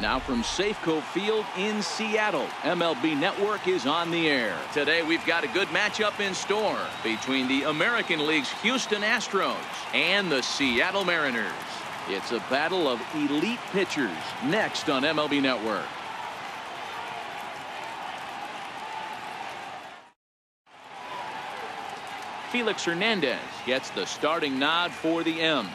Now from Safeco Field in Seattle, MLB Network is on the air. Today we've got a good matchup in store between the American League's Houston Astros and the Seattle Mariners. It's a battle of elite pitchers next on MLB Network. Felix Hernandez gets the starting nod for the M's.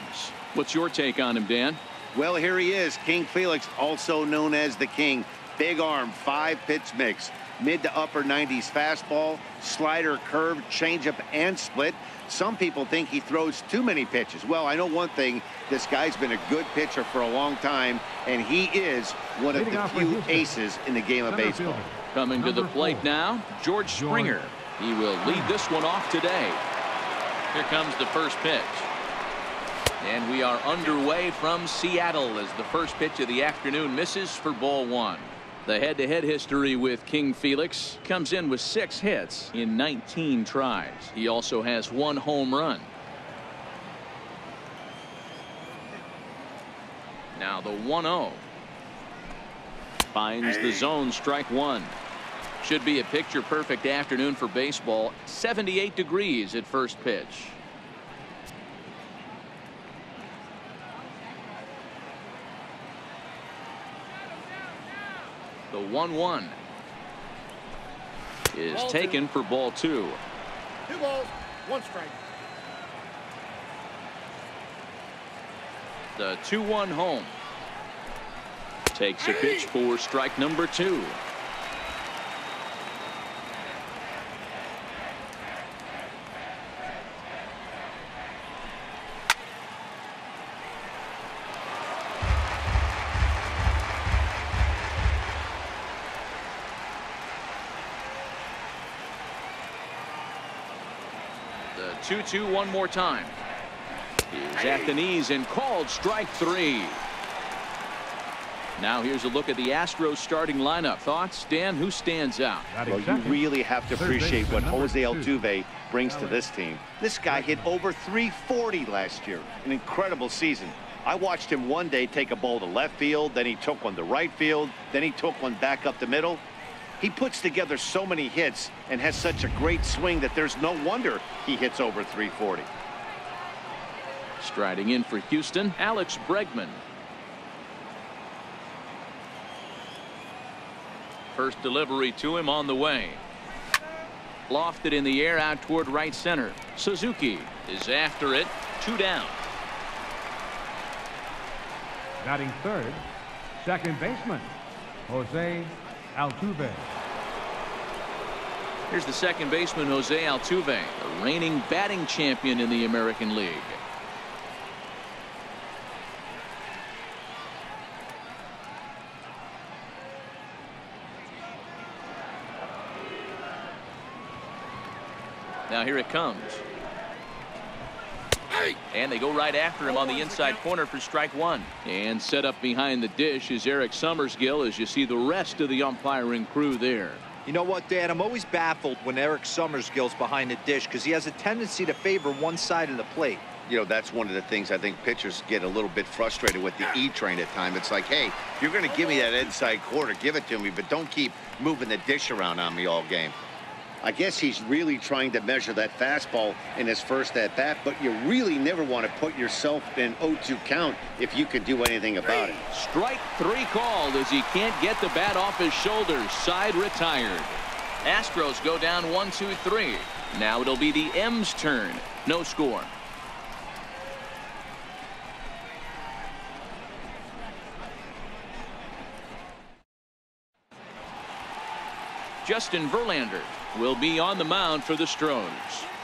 What's your take on him, Dan? Well, here he is, King Felix, also known as the King. Big arm, 5-pitch mix, mid to upper 90s fastball, slider, curve, changeup, and split. Some people think he throws too many pitches. Well, I know one thing. This guy's been a good pitcher for a long time, and he is one of the few aces in the game of baseball. Coming to the plate now, George Springer. He will lead this one off today. Here comes the first pitch. And we are underway from Seattle as the first pitch of the afternoon misses for ball one. The head-to-head history with King Felix comes in with 6 hits in 19 tries. He also has 1 home run. Now the 1-0. Finds the zone, strike one. Should be a picture-perfect afternoon for baseball. 78 degrees at first pitch. The 1-1 is taken for ball 2. 2 balls, 1 strike. The 2-1 home. Takes a pitch for strike number 2. The 2-2 one more time. He's at the knees and called strike 3. Now here's a look at the Astros starting lineup. Thoughts, Dan? Who stands out? Well, you really have to appreciate what Jose Altuve brings to this team. This guy hit over 340 last year. An incredible season. I watched him one day take a ball to left field, then he took one to right field, then he took one back up the middle. He puts together so many hits and has such a great swing that there's no wonder he hits over 340. Striding in for Houston, Alex Bregman. First delivery to him on the way. Lofted in the air out toward right center. Suzuki is after it. 2 down. Batting third, second baseman, Jose Altuve. Here's the second baseman, Jose Altuve, the reigning batting champion in the American League. Now here it comes. And they go right after him on the inside corner for strike 1. And set up behind the dish is Eric Summersgill as you see the rest of the umpiring crew there. You know what, Dan? I'm always baffled when Eric Summersgill's behind the dish because he has a tendency to favor one side of the plate. You know, that's one of the things I think pitchers get a little bit frustrated with the E-train at times. It's like, hey, if you're going to give me that inside corner, give it to me, but don't keep moving the dish around on me all game. I guess he's really trying to measure that fastball in his first at-bat, but you really never want to put yourself in 0-2 count if you can do anything about it. Strike 3 called as he can't get the bat off his shoulders. Side retired. Astros go down 1-2-3. Now it'll be the M's turn. No score. Justin Verlander will be on the mound for the Astros.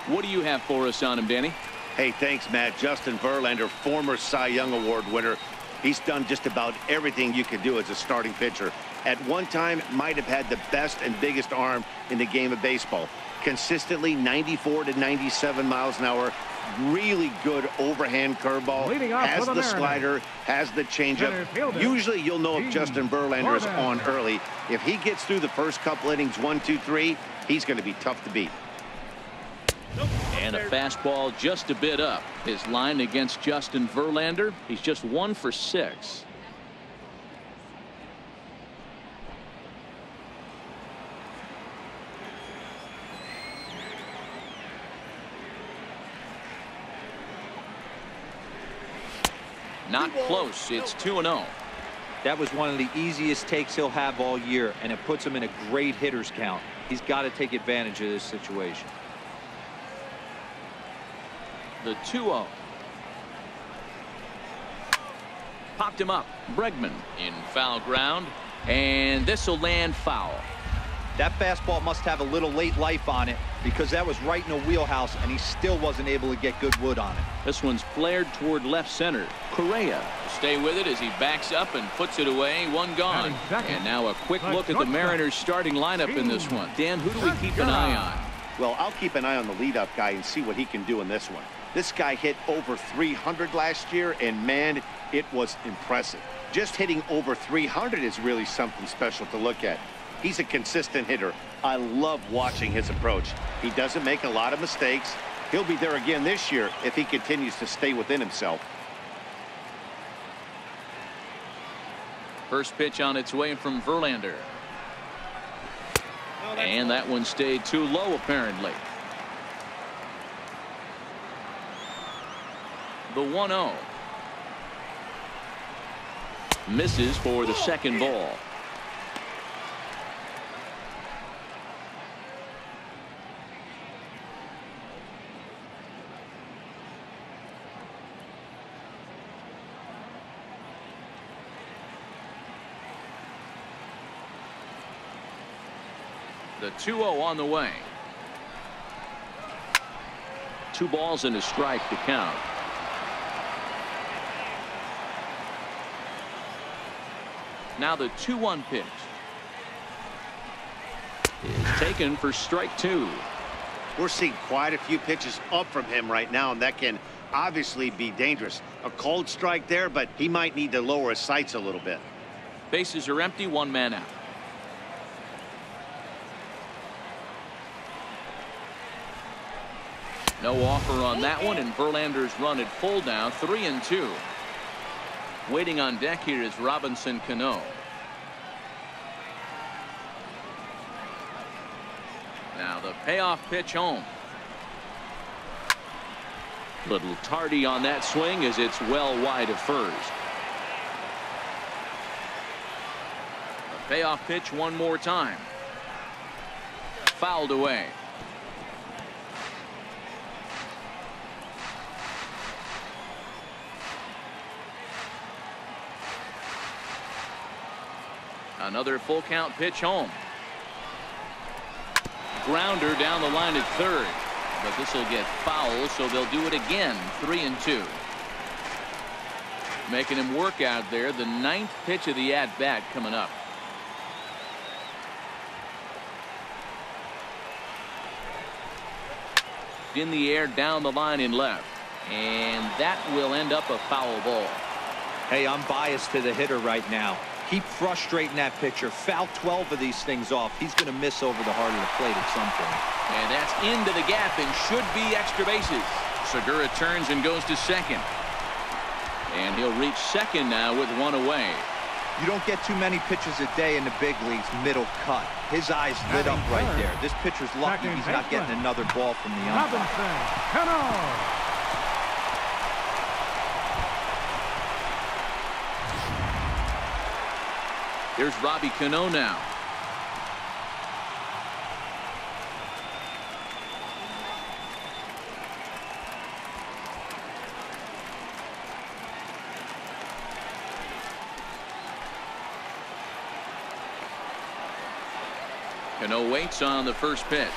What do you have for us on him, Danny? Hey, thanks, Matt. Justin Verlander, former Cy Young Award winner. He's done just about everything you can do as a starting pitcher. At one time, might have had the best and biggest arm in the game of baseball. Consistently 94 to 97 miles an hour. Really good overhand curveball. Has the slider, has the changeup. Usually you'll know if Justin Verlander is on early. If he gets through the first couple innings, 1, 2, 3, he's going to be tough to beat. And a fastball just a bit up. His line against Justin Verlander, he's just 1 for 6. Not close. It's 2-0. That was one of the easiest takes he'll have all year, and it puts him in a great hitter's count. He's got to take advantage of this situation. The 2-0. Popped him up. Bregman in foul ground, and this will land foul. That fastball must have a little late life on it, because that was right in the wheelhouse, and he still wasn't able to get good wood on it. This one's flared toward left center. Correa will stay with it as he backs up and puts it away. One gone. And now a quick look at the Mariners starting lineup in this one. Dan, who do we keep an eye on? Well, I'll keep an eye on the leadoff guy and see what he can do in this one. This guy hit over 300 last year, and man, it was impressive. Just hitting over 300 is really something special to look at. He's a consistent hitter. I love watching his approach. He doesn't make a lot of mistakes. He'll be there again this year if he continues to stay within himself. First pitch on its way from Verlander. And that one stayed too low, apparently. The 1-0. Misses for the second ball. The 2-0 on the way. 2 balls and a strike to count. Now the 2-1 pitch is taken for strike 2. We're seeing quite a few pitches up from him right now, and that can obviously be dangerous. A cold strike there, but he might need to lower his sights a little bit. Bases are empty, 1 man out. No offer on that one, and Verlander's run at full now, 3-2. Waiting on deck here is Robinson Cano. Now the payoff pitch home. Little tardy on that swing as it's well wide of first. A payoff pitch one more time. Fouled away. Another full count pitch home. Grounder down the line at third, but this will get foul, so they'll do it again. 3-2. Making him work out there. The 9th pitch of the at bat coming up. In the air down the line in left, and that will end up a foul ball. Hey, I'm biased to the hitter right now. Keep frustrating that pitcher. Foul 12 of these things off. He's going to miss over the heart of the plate at some point. And that's into the gap and should be extra bases. Segura turns and goes to second. And he'll reach second now with 1 away. You don't get too many pitches a day in the big leagues middle cut. His eyes lit up right there. This pitcher's lucky he's not getting another ball from the umpire. Here's Robbie Cano now. Cano waits on the first pitch.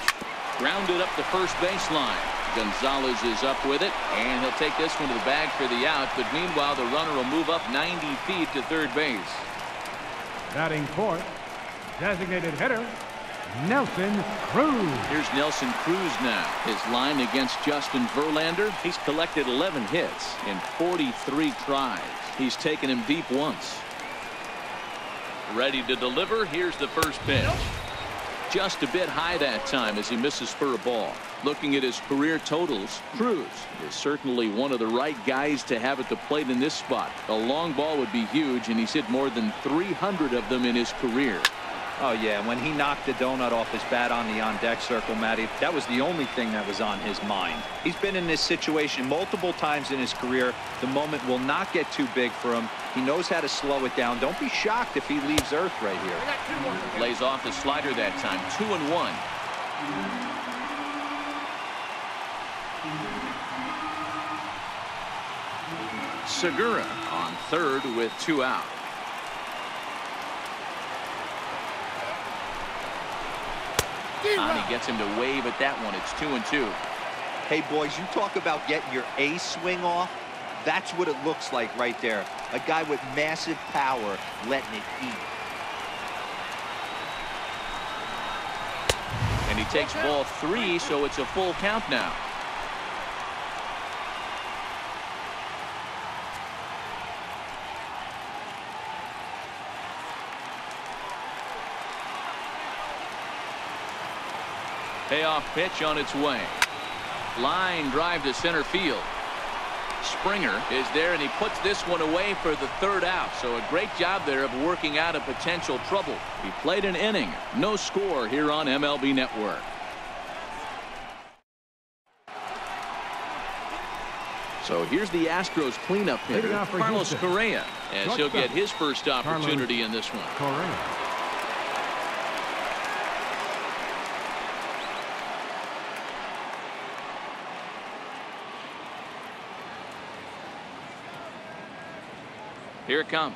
Grounded up the first baseline. Gonzalez is up with it, and he'll take this one to the bag for the out, but meanwhile the runner will move up 90 feet to third base. Batting fourth, designated hitter, Nelson Cruz. Here's Nelson Cruz now. His line against Justin Verlander. He's collected 11 hits in 43 tries. He's taken him deep once. Ready to deliver. Here's the first pitch. Just a bit high that time as he misses for a ball. Looking at his career totals, Cruz is certainly one of the right guys to have at the plate in this spot. A long ball would be huge, and he's hit more than 300 of them in his career. Oh, yeah, when he knocked the donut off his bat on the on-deck circle, Matty, that was the only thing that was on his mind. He's been in this situation multiple times in his career. The moment will not get too big for him. He knows how to slow it down. Don't be shocked if he leaves Earth right here. Lays off the slider that time. 2-1. Segura on third with 2 out. He gets him to wave at that one. It's 2-2. Hey, boys, you talk about getting your A swing off. That's what it looks like right there. A guy with massive power letting it eat. And he takes ball 3, so it's a full count now. Payoff pitch on its way. Line drive to center field. Springer is there, and he puts this one away for the 3rd out. So a great job there of working out a potential trouble. He played an inning. No score here on MLB Network. So here's the Astros cleanup hitter, Carlos Correa, as he'll get his first opportunity in this one. Correa. Here it comes.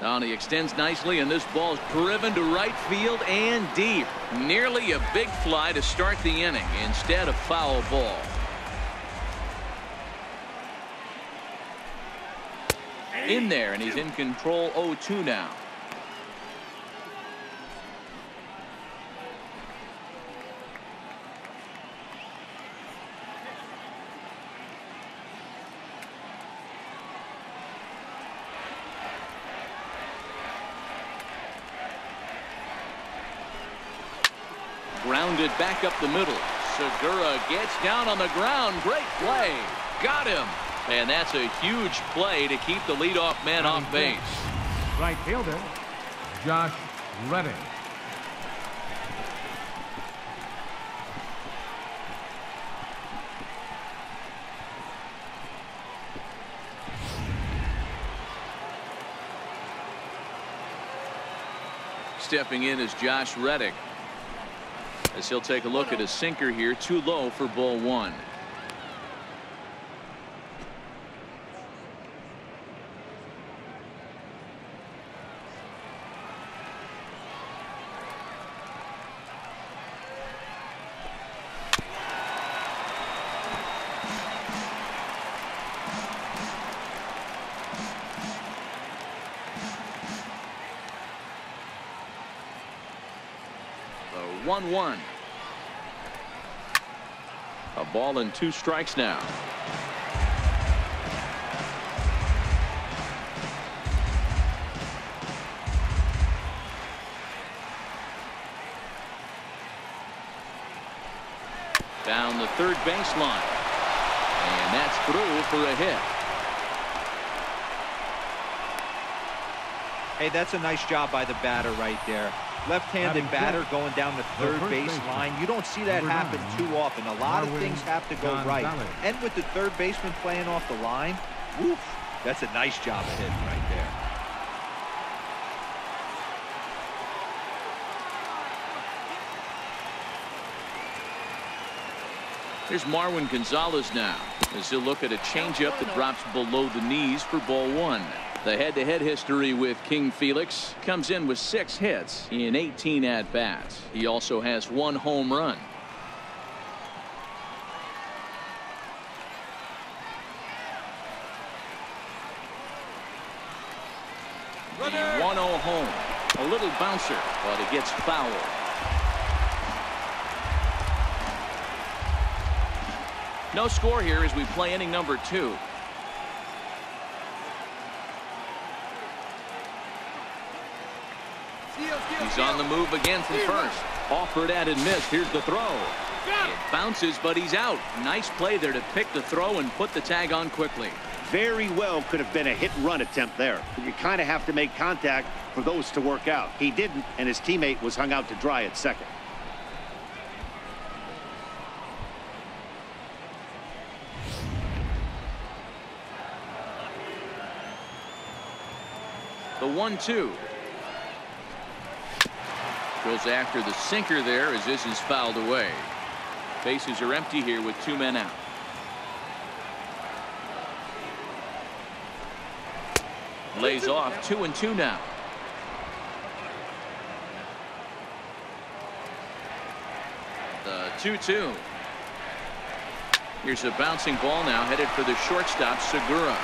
And he extends nicely, and this ball's driven to right field and deep. Nearly a big fly to start the inning instead of foul ball. In there, and he's in control. 0-2 now. Grounded back up the middle. Segura gets down on the ground. Great play. Got him. And that's a huge play to keep the leadoff man off base. Right fielder, Josh Reddick. Stepping in is Josh Reddick, as he'll take a look at a sinker here. Too low for ball 1. The 1-1. A ball and 2 strikes now. Down the third baseline. And that's through for a hit. Hey, that's a nice job by the batter right there. Left-handed batter going down the third baseline. You don't see that happen too often. A lot of things have to go right. And with the third baseman playing off the line, woof, that's a nice job of hitting right there. Here's Marwin Gonzalez now, as he'll look at a changeup that drops below the knees for ball 1. The head-to-head history with King Felix comes in with 6 hits in 18 at-bats. He also has 1 home run. The 1-0 home. A little bouncer, but it gets fouled. No score here as we play inning number 2. He's on the move again from first. Offered at and missed. Here's the throw. It bounces, but he's out. Nice play there to pick the throw and put the tag on quickly. Very well could have been a hit-run attempt there. You kind of have to make contact for those to work out. He didn't, and his teammate was hung out to dry at second. The 1-2. Goes after the sinker there as this is fouled away. Bases are empty here with 2 men out. Lays off 2-2 now. The 2-2. Here's a bouncing ball now headed for the shortstop, Segura.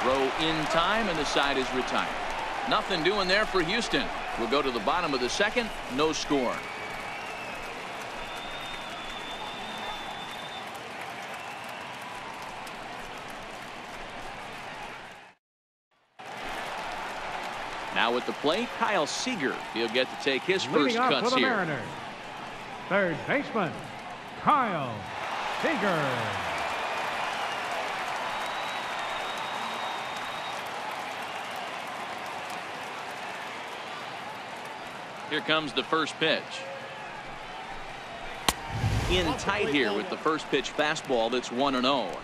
Throw in time, and the side is retired. Nothing doing there for Houston. We'll go to the bottom of the second. No score. Now at the plate, Kyle Seager. He'll get to take his first Leading off cuts for the here. Mariners, third baseman, Kyle Seager. Here comes the first pitch. In tight here with the first pitch fastball that's 1-0.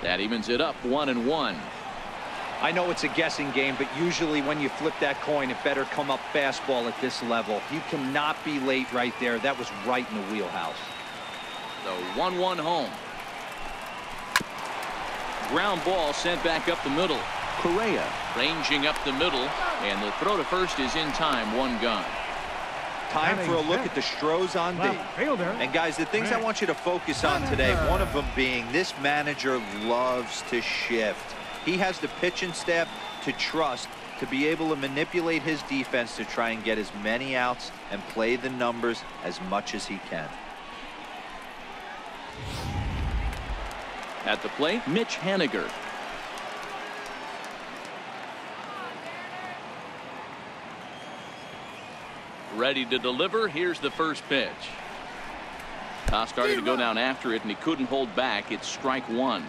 That evens it up 1-1. I know it's a guessing game, but usually when you flip that coin, it better come up fastball at this level. You cannot be late right there. That was right in the wheelhouse. The 1-1 home. Ground ball sent back up the middle. Correa ranging up the middle, and the throw to first is in time. 1 gone. Time for a look at the Astros on D. And guys, the things I want you to focus on today, one of them being this manager loves to shift. He has the pitching staff to trust to be able to manipulate his defense to try and get as many outs and play the numbers as much as he can. At the plate, Mitch Haniger. Ready to deliver. Here's the first pitch. Started to go down after it, and he couldn't hold back. It's strike 1.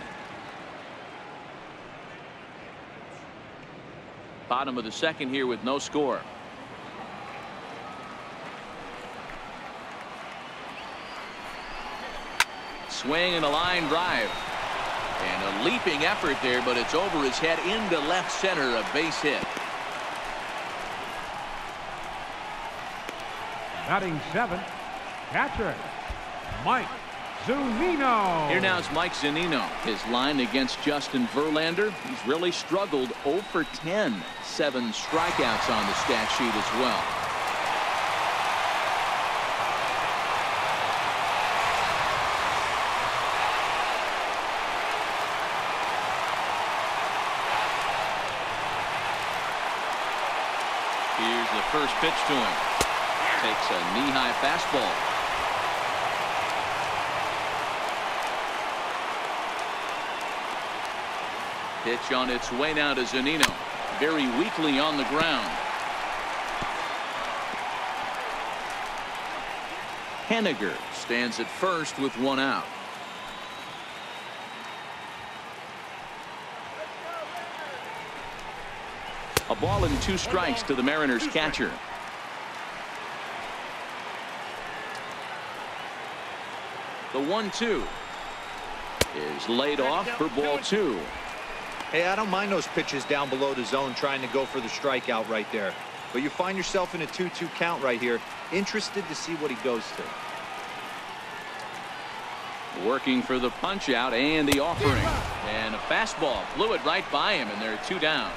Bottom of the second here with no score. Swing and a line drive. And a leaping effort there, but it's over his head into left center. A base hit. Batting 7th, catcher, Mike Zunino. Here now is Mike Zunino. His line against Justin Verlander. He's really struggled. 0 for 10. 7 strikeouts on the stat sheet as well. Here's the first pitch to him. Takes a knee-high fastball. Pitch on its way now to Zunino. Very weakly on the ground. Haniger stands at first with 1 out. A ball and 2 strikes to the Mariners catcher. The 1-2 is laid off for ball 2. Hey, I don't mind those pitches down below the zone trying to go for the strikeout right there. But you find yourself in a 2-2 count right here. Interested to see what he goes to. Working for the punch out and the offering. And a fastball flew it right by him, and there are 2 down.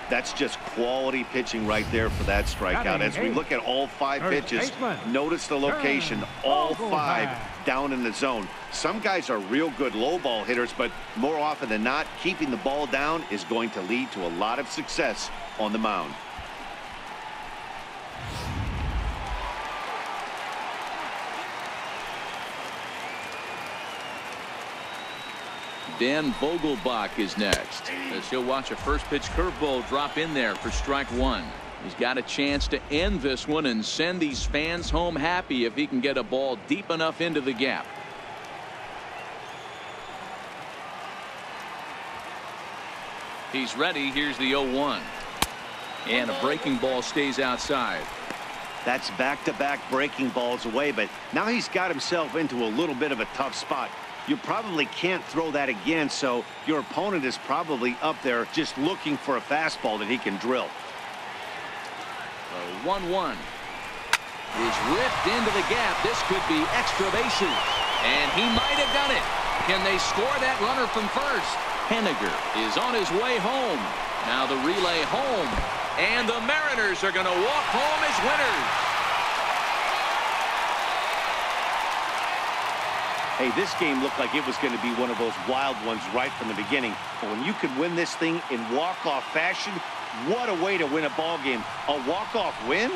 That's just quality pitching right there for that strikeout. As we look at all 5 pitches, notice the location. All 5 down in the zone. Some guys are real good low ball hitters, but more often than not, keeping the ball down is going to lead to a lot of success on the mound. Dan Vogelbach is next, as he'll watch a first pitch curveball drop in there for strike 1. He's got a chance to end this one and send these fans home happy if he can get a ball deep enough into the gap. He's ready. Here's the 0-1. And a breaking ball stays outside. That's back-to-back breaking balls away, but now he's got himself into a little bit of a tough spot. You probably can't throw that again, so your opponent is probably up there just looking for a fastball that he can drill. The 1-1 is ripped into the gap. This could be extra bases. And he might have done it. Can they score that runner from first? Henniger is on his way home. Now the relay home. And the Mariners are going to walk home as winners. Hey, this game looked like it was going to be one of those wild ones right from the beginning. But when you could win this thing in walk-off fashion, what a way to win a ball game. A walk-off win?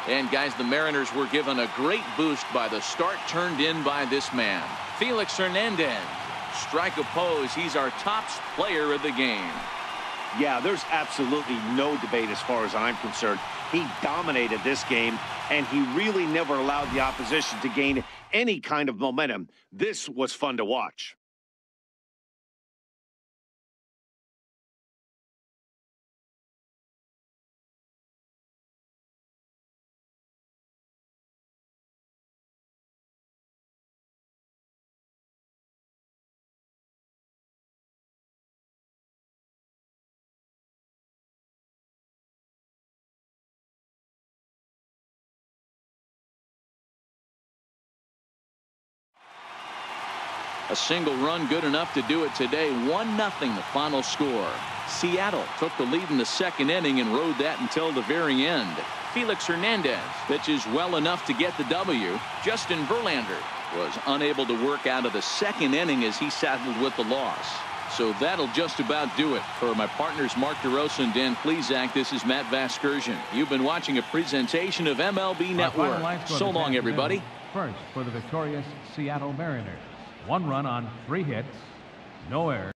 And guys, the Mariners were given a great boost by the start turned in by this man, Felix Hernandez. Strike opposed. He's our top player of the game. Yeah, there's absolutely no debate as far as I'm concerned. He dominated this game, and he really never allowed the opposition to gain any kind of momentum. This was fun to watch. A single run good enough to do it today. 1-0 the final score. Seattle took the lead in the second inning and rode that until the very end. Felix Hernandez pitches well enough to get the W. Justin Verlander was unable to work out of the second inning as he settled with the loss. So that'll just about do it. For my partners Mark DeRosa and Dan Plesac, this is Matt Vasgersian. You've been watching a presentation of MLB Network. So long, everybody. First for the victorious Seattle Mariners. 1 run on 3 hits, no errors.